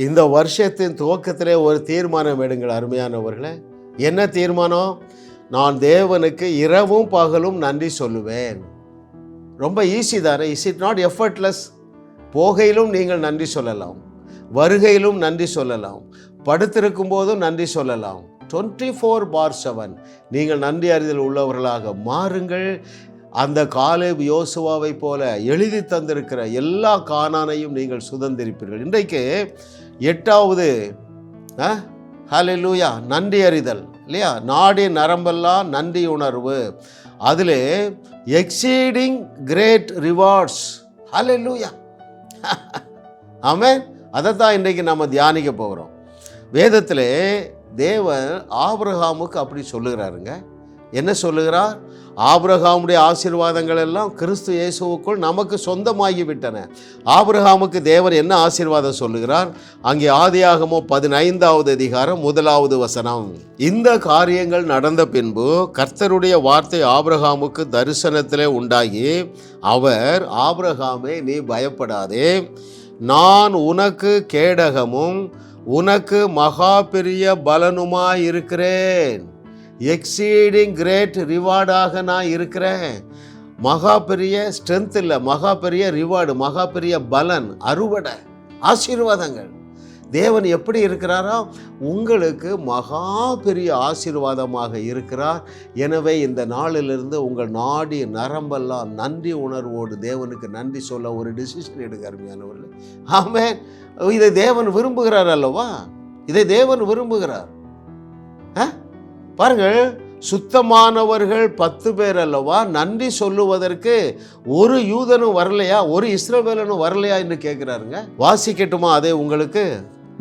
இந்த வருஷத்தின் துவக்கத்திலே ஒரு தீர்மானம் எடுங்கள் அருமையானவர்களே. என்ன தீர்மானம்? நான் தேவனுக்கு இரவும் பகலும் நன்றி சொல்லுவேன். ரொம்ப ஈஸி தானே? Is it not effortless? போகையிலும் நீங்கள் நன்றி சொல்லலாம், வருகையிலும் நன்றி சொல்லலாம், படுத்திருக்கும் போதும் நன்றி சொல்லலாம். 24/7 நீங்கள் நன்றி அறிதல் உள்ளவர்களாக மாறுங்கள். அந்த காலேப் யோசுவாவை போல எழுதி தந்திருக்கிற எல்லா கானானையும் நீங்கள் சுதந்திரிப்பீர்கள். இன்றைக்கு 8வது ஹல்லேலூயா நன்றி அறிதல் இல்லையா? நாடி நரம்பெல்லாம் நன்றி உணர்வு. அதில் எக்ஸீடிங் கிரேட் ரிவார்ட்ஸ். ஹல்லேலூயா ஆமென். அதை தான் இன்றைக்கு நம்ம தியானிக்க போகிறோம். வேதத்தில் தேவன் ஆபிரகாமுக்கு அப்படி சொல்லுகிறாருங்க. என்ன சொல்லுகிறார்? ஆபிரகாமுடைய ஆசீர்வாதங்கள் எல்லாம் கிறிஸ்து இயேசுவுக்குள் நமக்கு சொந்தமாகிவிட்டன. ஆபிரகாமுக்கு தேவன் என்ன ஆசீர்வாதம் சொல்லுகிறார்? அங்கே ஆதியாகமம் 15வது அதிகாரம் 1வது வசனம். இந்த காரியங்கள் நடந்த பின்பு கர்த்தருடைய வார்த்தை ஆபிரகாமுக்கு தரிசனத்திலே உண்டாகி, அவர், ஆபிரகாமே நீ பயப்படாதே, நான் உனக்கு கேடகமும் உனக்கு மகா பெரிய பலனுமாய் இருக்கிறேன். எக்ஸீடிங் கிரேட் ரிவார்டாக நான் இருக்கிறேன். மகா பெரிய ஸ்ட்ரென்த் இல்லை, மகா பெரிய ரிவார்டு, மகா பெரிய பலன், அறுவடை, ஆசீர்வாதங்கள். தேவன் எப்படி இருக்கிறாரோ உங்களுக்கு மகா பெரிய ஆசீர்வாதமாக இருக்கிறார். எனவே இந்த நாளிலிருந்து உங்கள் நாடி நரம்பெல்லாம் நன்றி உணர்வோடு தேவனுக்கு நன்றி சொல்ல ஒரு டிசிஷன் எடுக்க அருமையானவர்கள். ஆமென். இதை தேவன் விரும்புகிறார் அல்லவா? இதை தேவன் விரும்புகிறார். பாருங்கள், சுத்தமானவர்கள் 10 பேர் அல்லவா? நன்றி சொல்லுவதற்கு ஒரு யூதனும் வரலையா, ஒரு இஸ்ரவேலனும் வரலையா என்று கேட்கிறாருங்க. வாசிக்கட்டுமா அதே உங்களுக்கு?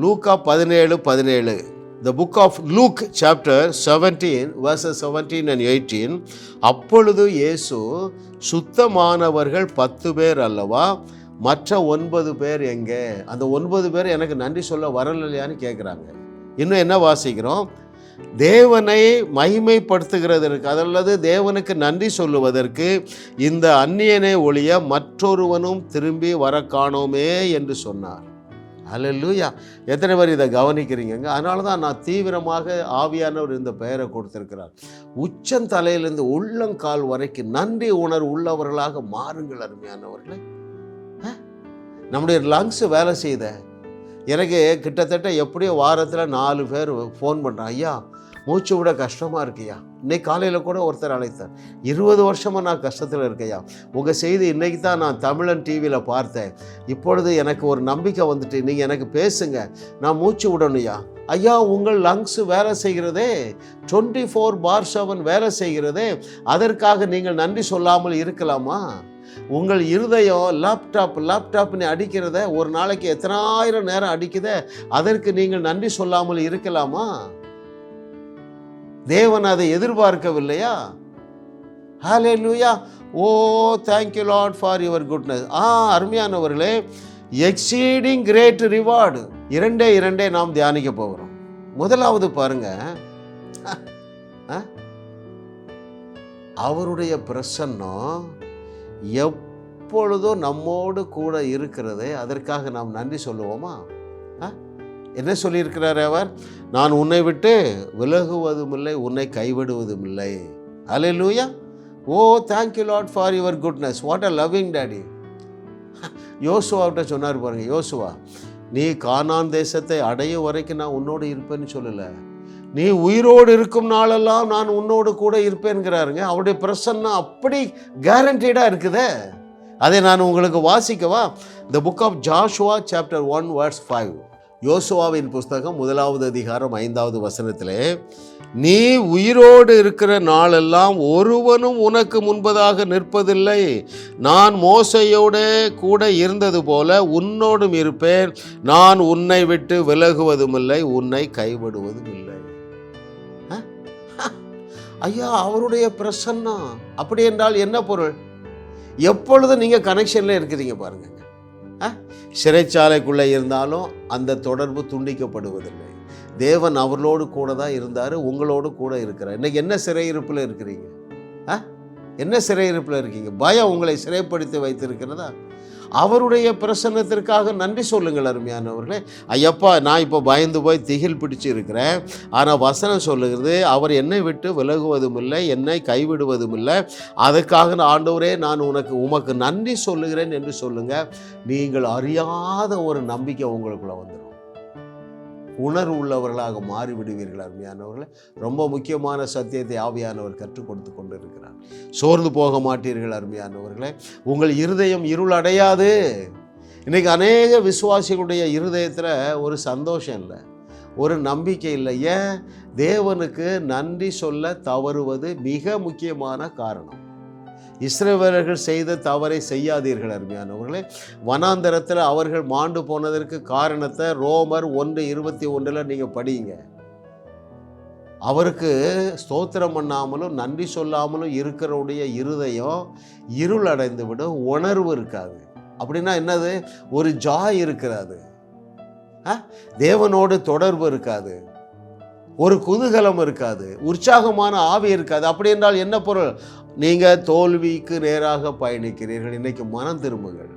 லூக்கா 17:17. The book of Luke chapter 17 verses 17 and 18. அப்பொழுது இயேசு, சுத்தமானவர்கள் 10 பேர் அல்லவா, மற்ற 9 பேர் எங்கே? அந்த 9 பேர் எனக்கு நன்றி சொல்ல வரலையான்னு கேட்குறாங்க. இன்னும் என்ன வாசிக்கிறோம்? தேவனை மகிமைப்படுத்துகிறதற்கு, அல்லது தேவனுக்கு நன்றி சொல்லுவதற்கு இந்த அந்நியனை ஒழிய மற்றொருவனும் திரும்பி வர காணோமே என்று சொன்னார். ஹல்லேலூயா. எத்தனை பேர் இதை கவனிக்கிறீங்க? அதனால தான் நான் தீவிரமாக ஆவியானவர் இந்த பெயரை கொடுத்திருக்கிறார். உச்சந்தலையிலிருந்து உள்ளங்கால் வரைக்கும் நன்றி உணர்வு உள்ளவர்களாக மாறுங்கள் அருமையானவர்களே. நம்முடைய லங்ஸ் வேலை செய்த எனக்கு கிட்டத்தட்ட எப்படியோ வாரத்தில் 4 பேர் ஃபோன் பண்ணுறான், ஐயா மூச்சு விட கஷ்டமாக இருக்குய்யா. இன்னைக்கு காலையில் கூட ஒருத்தர் அழைத்தார், 20 வருஷமாக நான் கஷ்டத்தில் இருக்கையா, உங்கள் செய்தி இன்றைக்கி தான் நான் தமிழன் டிவியில் பார்த்தேன், இப்பொழுது எனக்கு ஒரு நம்பிக்கை வந்துட்டு, நீங்கள் எனக்கு பேசுங்க, நான் மூச்சு விடணுயா. ஐயா, உங்கள் லங்ஸ் வேலை செய்கிறதே, 24/7 வேலை செய்கிறதே, அதற்காக நீங்கள் நன்றி சொல்லாமல் இருக்கலாமா? உங்கள் இருதயம் லேப்டாப்னு அடிக்கிறத, ஒரு நாளைக்கு எத்தனாயிரம் நேரம் அடிக்குத, அதற்கு நீங்கள் நன்றி சொல்லாமல் இருக்கலாமா? தேவன் அதை எதிர்பார்க்கவில்லையா? ஹல்லேலூயா. Oh thank you Lord for your goodness. அருமையானவர்களே, எக்ஸீடிங் கிரேட் ரிவார்டு 2 நாம் தியானிக்க போகிறோம். முதலாவது பாருங்க, அவருடைய பிரசன்னம் எப்பொழுதும் நம்மோடு கூட இருக்கிறதே, அதற்காக நாம் நன்றி சொல்லுவோமா? என்ன சொல்லியிருக்கிறார் அவர்? நான் உன்னை விட்டு விலகுவதும் இல்லை, உன்னை கைவிடுவதும் இல்லை. ஹல்லேலூயா. Oh thank you Lord for your goodness. What a loving daddy. யோசுவாவிட்ட சொன்னார் பாருங்க, யோசுவா நீ கானான் தேசத்தை அடையும் வரைக்கும் நான் உன்னோடு இருப்பேன்னு சொல்லலை, நீ உயிரோடு இருக்கும் நாளெல்லாம் நான் உன்னோடு கூட இருப்பேன்கிறாருங்க. அவருடைய பிரசன்னம் அப்படி கேரண்டீடாக இருக்குதே. அதை நான் உங்களுக்கு வாசிக்கவா? The book of Joshua chapter 1 verse 5. யோசுவாவின் புஸ்தகம் 1வது அதிகாரம் 5வது வசனத்திலே, நீ உயிரோடு இருக்கிற நாளெல்லாம் ஒருவனும் உனக்கு முன்பதாக நிற்பதில்லை, நான் மோசையோடு கூட இருந்தது போல உன்னோடும் இருப்பேன், நான் உன்னை விட்டு விலகுவதும் இல்லை, உன்னை கைவிடுவதும் இல்லை. ஐயா, அவருடைய பிரசன்னம் அப்படி என்றால் என்ன பொருள்? எப்பொழுதும் நீங்கள் கனெக்ஷனில் இருக்கிறீங்க பாருங்க. சிறைச்சாலைக்குள்ளே இருந்தாலும் அந்த தொடர்பு துண்டிக்கப்படுவதில்லை. தேவன் அவர்களோடு கூட தான் இருந்தார், உங்களோடு கூட இருக்கிறார். இன்றைக்கி என்ன சிறையிருப்பில் இருக்கிறீங்க? என்ன சிறையிருப்பில் இருக்கீங்க? பயம் உங்களை சிறைப்படுத்தி வைத்திருக்கிறதா? அவருடைய பிரசன்னத்திற்காக நன்றி சொல்லுங்கள் அருமையானவர்களே. ஐயப்பா, நான் இப்போ பயந்து போய் திகில் பிடிச்சு இருக்கிறேன், ஆனால் வசனம் சொல்லுகிறது அவர் என்னை விட்டு விலகுவதும் இல்லை, என்னை கைவிடுவதும் இல்லை. அதுக்காக ஆண்டவரே நான் உமக்கு நன்றி சொல்லுகிறேன் என்று சொல்லுங்க. நீங்கள் அறியாத ஒரு நம்பிக்கை உங்களுக்குள்ள வந்துடும். உணர்வு உள்ளவர்களாக மாறிவிடுவீர்கள் அருமையானவர்களே. ரொம்ப முக்கியமான சத்தியத்தை ஆவியானவர் கற்றுக் கொடுத்து கொண்டு இருக்கிறார். சோர்ந்து போக மாட்டீர்கள் அருமையானவர்களே. உங்கள் இருதயம் இருள் அடையாது. இன்றைக்கி அநேக விசுவாசிகளுடைய இருதயத்தில் ஒரு சந்தோஷம் இல்லை, ஒரு நம்பிக்கை இல்லை. ஏன்? தேவனுக்கு நன்றி சொல்ல தவறுவது மிக முக்கியமான காரணம். இஸ்ரவேலர்கள் செய்த தவறை செய்யாதீர்கள் அருமையானவர்களே. வனாந்தரத்தில் அவர்கள் மாண்டு போனதற்கு காரணத்தை ரோமர் 1:21 நீங்கள் படியுங்க. அவருக்கு ஸ்தோத்திரம் பண்ணாமலும் நன்றி சொல்லாமலும் இருக்கிறவுடைய இருதயம் இருள் அடைந்து விடும், உணர்வு இருக்காது. அப்படின்னா என்னது? ஒரு ஜாய் இருக்கிறாது, தேவனோடு தொடர்பு இருக்காது, ஒரு குதூகலம் இருக்காது, உற்சாகமான ஆவி இருக்காது. அப்படி என்றால் என்ன பொருள்? நீங்கள் தோல்விக்கு நேராக பயணிக்கிறீர்கள். இன்றைக்கு மனம் திரும்புங்கள்.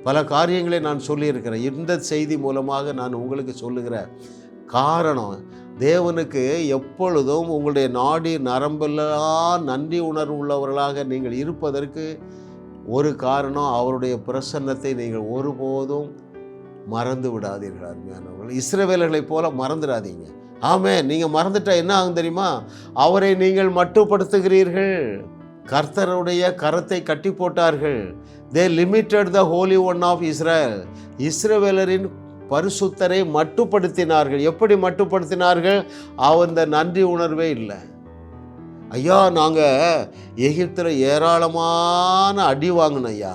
பல காரியங்களை நான் சொல்லியிருக்கிறேன். இந்த செய்தி மூலமாக நான் உங்களுக்கு சொல்லுகிற காரணம், தேவனுக்கு எப்பொழுதும் உங்களுடைய நாடி நரம்பெல்லாம் நன்றி உணர்வு உள்ளவர்களாக நீங்கள் இருப்பதற்கு ஒரு காரணம், அவருடைய பிரசன்னத்தை நீங்கள் ஒருபோதும் மறந்து விடாதீர்கள் அருமையானவர்கள். இஸ்ரவேலர்களைப் போல மறந்துடாதீங்க. ஆமென். நீங்கள் மறந்துட்டா என்ன ஆகும் தெரியுமா? அவரை நீங்கள் மட்டுப்படுத்துகிறீர்கள். கர்த்தருடைய கரத்தை கட்டி போட்டார்கள். They limited the Holy One of Israel. இஸ்ரவேலரின் பரிசுத்தரை மட்டுப்படுத்தினார்கள். எப்படி மட்டுப்படுத்தினார்கள்? அந்த நன்றி உணர்வே இல்லை. ஐயா, நாங்கள் எகிப்தில் ஏராளமான அடி வாங்கினோம் ஐயா,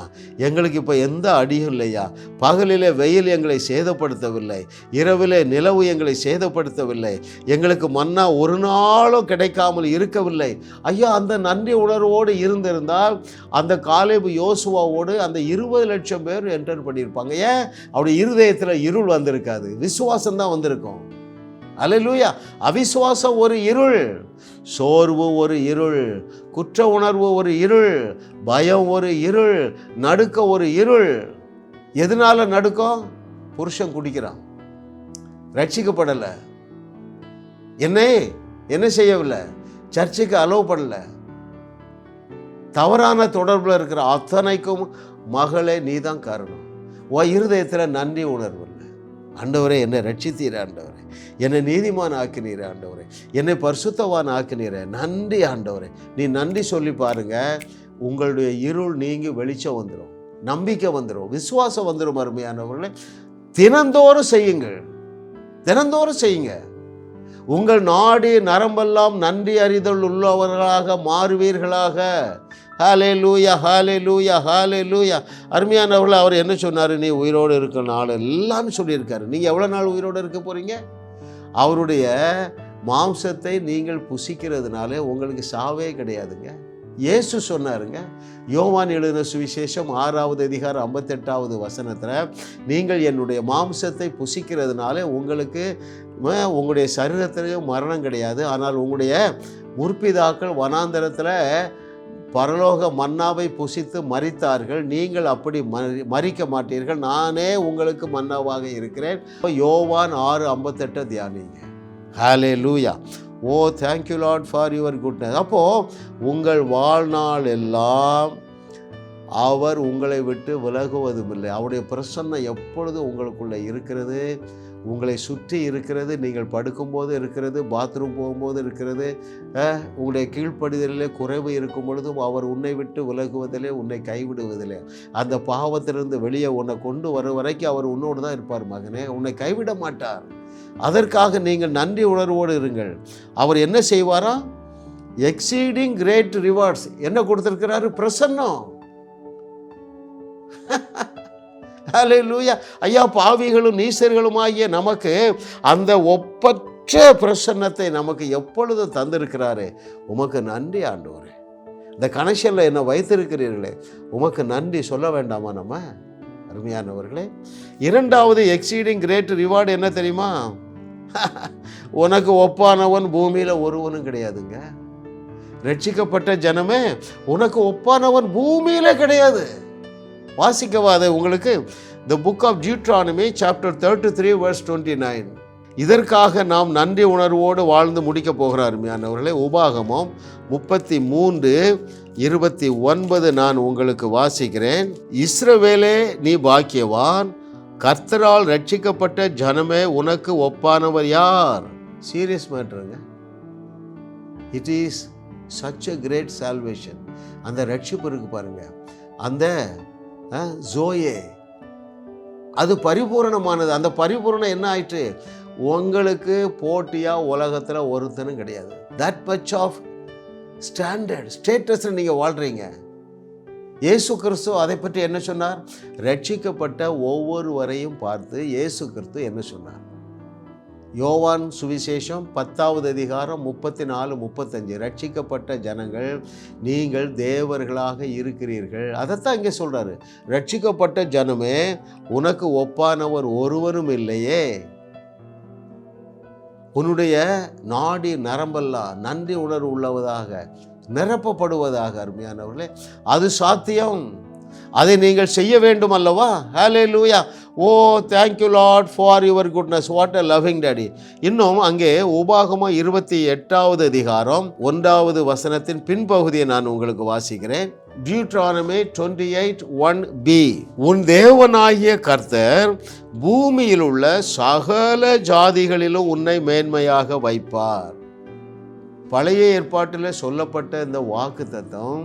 எங்களுக்கு இப்போ எந்த அடியும் இல்லையா. பகலிலே வெயில் எங்களை சேதப்படுத்தவில்லை, இரவிலே நிலவு எங்களை சேதப்படுத்தவில்லை, எங்களுக்கு மன்னா ஒரு நாளும் கிடைக்காமல் இருக்கவில்லை. ஐயா, அந்த நன்றி உணர்வோடு இருந்திருந்தால் அந்த காலேபு யோசுவாவோடு அந்த 20 லட்சம் பேர் என்டர் பண்ணியிருப்பாங்க. ஏன்? அவருடைய இருதயத்தில் இருள் வந்திருக்காது, விசுவாசம்தான் வந்திருக்கும். அல்லேலூயா. அவிசுவாசம் ஒரு இருள், சோர்வு ஒரு இருள், குற்ற உணர்வு ஒரு இருள், பயம் ஒரு இருள், நடுக்க ஒரு இருள். எதனால நடுக்கம்? புருஷன் குடிக்கிறான், ரட்சிக்கப்படலை, என்ன செய்யவில்லை, சர்ச்சுக்கு அலோவ் பண்ணல, தவறான தொடர்பில் இருக்கிற அத்தனைக்கும் மகளே நீதான் காரணம். உன் இருதயத்தில் நன்றி உணர்வு இல்லை. ஆண்டவரே, என்னை ரட்சித்தீரே, ஆண்டவரே என்னை நீதிமான் ஆக்கினீரே, ஆண்டவரே என்னை பரிசுத்தவான் ஆக்கினீரே, நன்றி ஆண்டவரே. நீ நன்றி சொல்லி பாருங்க, உங்களுடைய இருள் நீங்கி வெளிச்சம் வந்துடும், நம்பிக்கை வந்துடும், விசுவாசம் வந்துடும். அருமையானவர்களே, தினந்தோறும் செய்யுங்கள், தினந்தோறும் செய்யுங்க. உங்கள் நாடி நரம்பெல்லாம் நன்றி அறிதல் உள்ளவர்களாக மாறுவீர்களாக. ஹல்லேலூயா, ஹல்லேலூயா, ஹல்லேலூயா. அருமையானவர்கள், அவர் என்ன சொன்னார்? நீ உயிரோடு இருக்க நாள் எல்லாம்னு சொல்லியிருக்காரு. நீங்கள் எவ்வளோ நாள் உயிரோடு இருக்க போகிறீங்க? அவருடைய மாம்சத்தை நீங்கள் புசிக்கிறதுனாலே உங்களுக்கு சாவே கிடையாதுங்க. இயேசு சொன்னாருங்க, யோவான் எழுதின சுவிசேஷம் 6வது அதிகாரம் 58வது வசனத்தில், நீங்கள் என்னுடைய மாம்சத்தை புசிக்கிறதுனாலே உங்களுக்கு உங்களுடைய சரீரத்திலையும் மரணம் கிடையாது, ஆனால் உங்களுடைய முற்பிதாக்கள் வனாந்தரத்தில் பரலோக மன்னாவை புசித்து மரித்தார்கள், நீங்கள் அப்படி மரிக்க மாட்டீர்கள், நானே உங்களுக்கு மன்னாவாக இருக்கிறேன். யோவான் 6:58 தியானிங்க. ஹல்லேலூயா. Oh, thank you Lord for your goodness. அப்போது உங்கள் வாழ்நாள் எல்லாம் அவர் உங்களை விட்டு விலகுவதும் இல்லை. அவருடைய பிரசன்னம் எப்பொழுதும் உங்களுக்குள்ளே இருக்கிறது, உங்களை சுற்றி இருக்கிறது, நீங்கள் படுக்கும்போது இருக்கிறது, பாத்ரூம் போகும்போது இருக்கிறது, உங்களுடைய கீழ்ப்படிதலிலே குறைவு இருக்கும் பொழுதும் அவர் உன்னை விட்டு விலகுவதிலே, உன்னை கைவிடுவதில்லை. அந்த பாவத்திலிருந்து வெளியே உன்னை கொண்டு வர வரைக்கும் அவர் உன்னோடு தான் இருப்பார் மகனே, உன்னை கைவிட மாட்டார். அதற்காக நீங்கள் நன்றி உணர்வோடு இருங்கள். அவர் என்ன செய்வாரா? எக்ஸீடிங் கிரேட் ரிவார்ட்ஸ் என்ன கொடுத்திருக்கிறாரு? பிரசன்னம். ஹல்லேலூயா. ஐயா, பாவிகளும் நீசர்களுமாகிய நமக்கு அந்த ஒப்பற்ற பிரசன்னத்தை நமக்கு எப்பொழுது தந்திருக்கிறாரே, உமக்கு நன்றி ஆண்டவரே. இந்த கனெக்ஷனில் என்ன வைத்திருக்கிறீர்களே, உமக்கு நன்றி சொல்ல வேண்டாமா நம்ம? அருமையானவர்களே, 2வது எக்ஸீடிங் கிரேட் ரிவார்டு என்ன தெரியுமா? உனக்கு ஒப்பானவன் பூமியில் ஒருவனும் கிடையாதுங்க. ரட்சிக்கப்பட்ட ஜனமே, உனக்கு ஒப்பானவன் பூமியில கிடையாது. வாசிக்கவா அதை உங்களுக்கு? The book of Deuteronomy chapter 33 verse 29. இதற்காக நாம் நன்றி உணர்வோடு வாழ்ந்து முடிக்க போகிறார் அருமையானவர்களே. உபாகமம் 33:29 நான் உங்களுக்கு வாசிக்கிறேன். இஸ்ரவேலே நீ பாக்கியவான், கர்த்தரால் ரட்சிக்கப்பட்ட ஜனமே உனக்கு ஒப்பானவர் யார்? சீரியஸ் மேட்டருங்க. It is such a great salvation. அந்த ரட்சிப்பு இருக்கு பாருங்க, அந்த ஜோயே, அது பரிபூரணமானது. அந்த பரிபூரணம் என்ன ஆயிற்று? உங்களுக்கு போட்டியா உலகத்தில் ஒருத்தனும் கிடையாது. That much of standard status நீங்கள் வாழ்றீங்க. இயேசு கிறிஸ்து அதை பற்றி என்ன சொன்னார்? ரட்சிக்கப்பட்ட ஒவ்வொருவரையும் பார்த்து இயேசு கிறிஸ்து என்ன சொன்னார்? யோவான் சுவிசேஷம் 10வது அதிகாரம் 34-35. ரட்சிக்கப்பட்ட ஜனங்கள் நீங்கள் தேவர்களாக இருக்கிறீர்கள். அதைத்தான் இங்கே சொல்றாரு. ரட்சிக்கப்பட்ட ஜனமே உனக்கு ஒப்பானவர் ஒருவரும் இல்லையே. உன்னுடைய நாடி நரம்பெல்லாம் நன்றி உணர்வு உள்ளவதாக நிரப்பப்படுவதாக. அருமையானவர்களே, அது சாத்தியம். அதை நீங்கள் செய்ய வேண்டும் அல்லவா? ஹல்லேலூயா. Oh thank you Lord for your goodness. What a loving daddy. இன்னும் அங்கே உபாகமம் 28வது அதிகாரம் 1வது வசனத்தின் பின்பகுதியை நான் உங்களுக்கு வாசிக்கிறேன். Deuteronomy 28:1b. உன் தேவனாகிய கர்த்தர் பூமியில் உள்ள சகல ஜாதிகளிலும் உன்னை மேன்மையாக வைப்பார். பழைய ஏற்பாட்டில் சொல்லப்பட்ட இந்த வாக்கு தத்தம்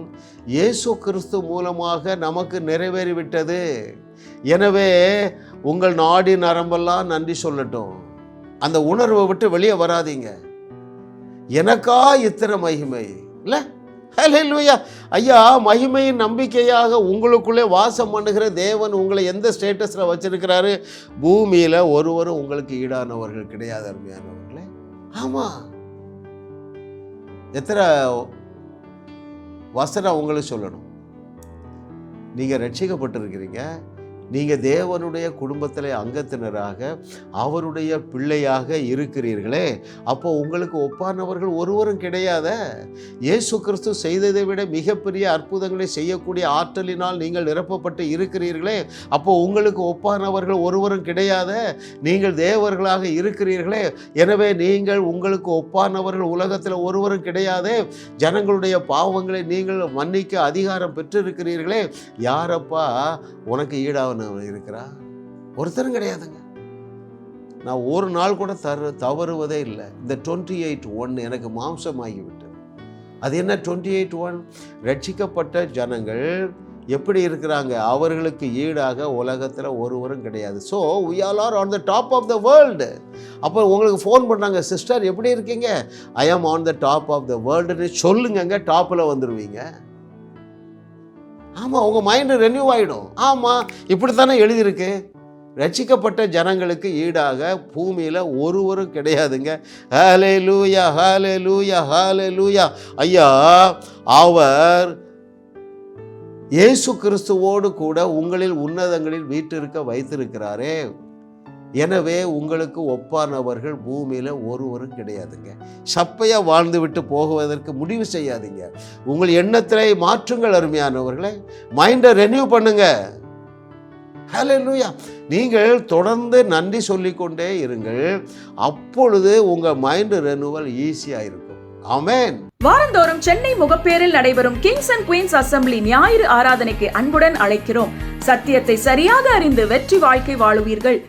இயேசு கிறிஸ்து மூலமாக நமக்கு நிறைவேறிவிட்டது. எனவே உங்கள் நாடி நரம்பெல்லாம் நன்றி சொல்லட்டும். அந்த உணர்வை விட்டு வெளியே வராதீங்க. எனக்கா இத்தனை மகிமை இல்லை? ஹல்லேலூயா. ஐயா, மகிமையின் நம்பிக்கையாக உங்களுக்குள்ளே வாசம் பண்ணுகிற தேவன் உங்களை எந்த ஸ்டேட்டஸில் வச்சிருக்கிறாரு? பூமியில் ஒருவரும் உங்களுக்கு ஈடானவர்கள் கிடையாது அருமையானவர்களே. ஆமாம், எத்தனை வசனம் உங்களுக்கு சொல்லணும்? நீங்கள் ரட்சிக்கப்பட்டிருக்கிறீங்க. நீங்கள் தேவனுடைய குடும்பத்தில் அங்கத்தினராக அவருடைய பிள்ளையாக இருக்கிறீர்களே. அப்போ உங்களுக்கு ஒப்பானவர்கள் ஒருவரும் கிடையாத. இயேசு கிறிஸ்து செய்ததை விட மிகப்பெரிய அற்புதங்களை செய்யக்கூடிய ஆற்றலினால் நீங்கள் நிரப்பப்பட்டு இருக்கிறீர்களே. அப்போ உங்களுக்கு ஒப்பானவர்கள் ஒருவரும் கிடையாத. நீங்கள் தேவர்களாக இருக்கிறீர்களே. எனவே நீங்கள் உங்களுக்கு ஒப்பானவர்கள் உலகத்தில் ஒருவரும் கிடையாது. ஜனங்களுடைய பாவங்களை நீங்கள் மன்னிக்க அதிகாரம் பெற்றிருக்கிறீர்களே. யாரப்பா உனக்கு ஈடாக இருக்கிறா? ஒருத்தரும் கிடையாதுங்க. நான் ஒரு நாள் கூட தவறுவதே இல்லை. இந்த 28:1 எனக்கு மாம்சமாகிவிட்டது. அது என்ன 28:1? ரட்சிக்கப்பட்ட ஜனங்கள் எப்படி இருக்கிறாங்க? அவர்களுக்கு ஈடாக உலகத்தில் ஒருவரும் கிடையாது. So we all are on the top of the world. அப்போ உங்களுக்கு ஃபோன் பண்ணாங்க, சிஸ்டர் எப்படி இருக்கீங்க? I am on the top of the world சொல்லுங்க, டாப்பில் வந்துடுவீங்க. ஆமாம், உங்கள் மைண்டு ரெனியூ ஆகிடும். ஆமாம், இப்படித்தானே எழுதியிருக்கு. ரட்சிக்கப்பட்ட ஜனங்களுக்கு ஈடாக பூமியில் ஒருவரும் கிடையாதுங்க. ஹல்லேலூயா, ஹல்லேலூயா, ஹல்லேலூயா. ஐயா, அவர் இயேசு கிறிஸ்துவோடு கூட உங்களில் உன்னதங்களில் வீற்றிருக்க வைத்திருக்கிறாரே. எனவே உங்களுக்கு ஒப்பானவர்கள் பூமியில் ஒருவரும் கிடையாதுங்க. சப்பையாக வாழ்ந்து விட்டு போகுவதற்கு முடிவு செய்யாதீங்க. உங்கள் எண்ணத்திலே மாற்றுங்கள் அருமையானவர்களே. மைண்டை ரெனியூ பண்ணுங்க. ஹல்லேலூயா. நீங்கள் தொடர்ந்து நன்றி சொல்லிக்கொண்டே இருங்கள். அப்பொழுது உங்கள் மைண்டு ரெனியூவல் ஈஸியாக இருக்கும். ஆமென். வாரந்தோறும் சென்னை முகப்பேரில் நடைபெறும் கிங்ஸ் அண்ட் குயின்ஸ் அசெம்பிளி ஞாயிறு ஆராதனைக்கு அன்புடன் அழைக்கிறோம். சத்தியத்தை சரியாக அறிந்து வெற்றி வாழ்க்கை வாழுவீர்கள்.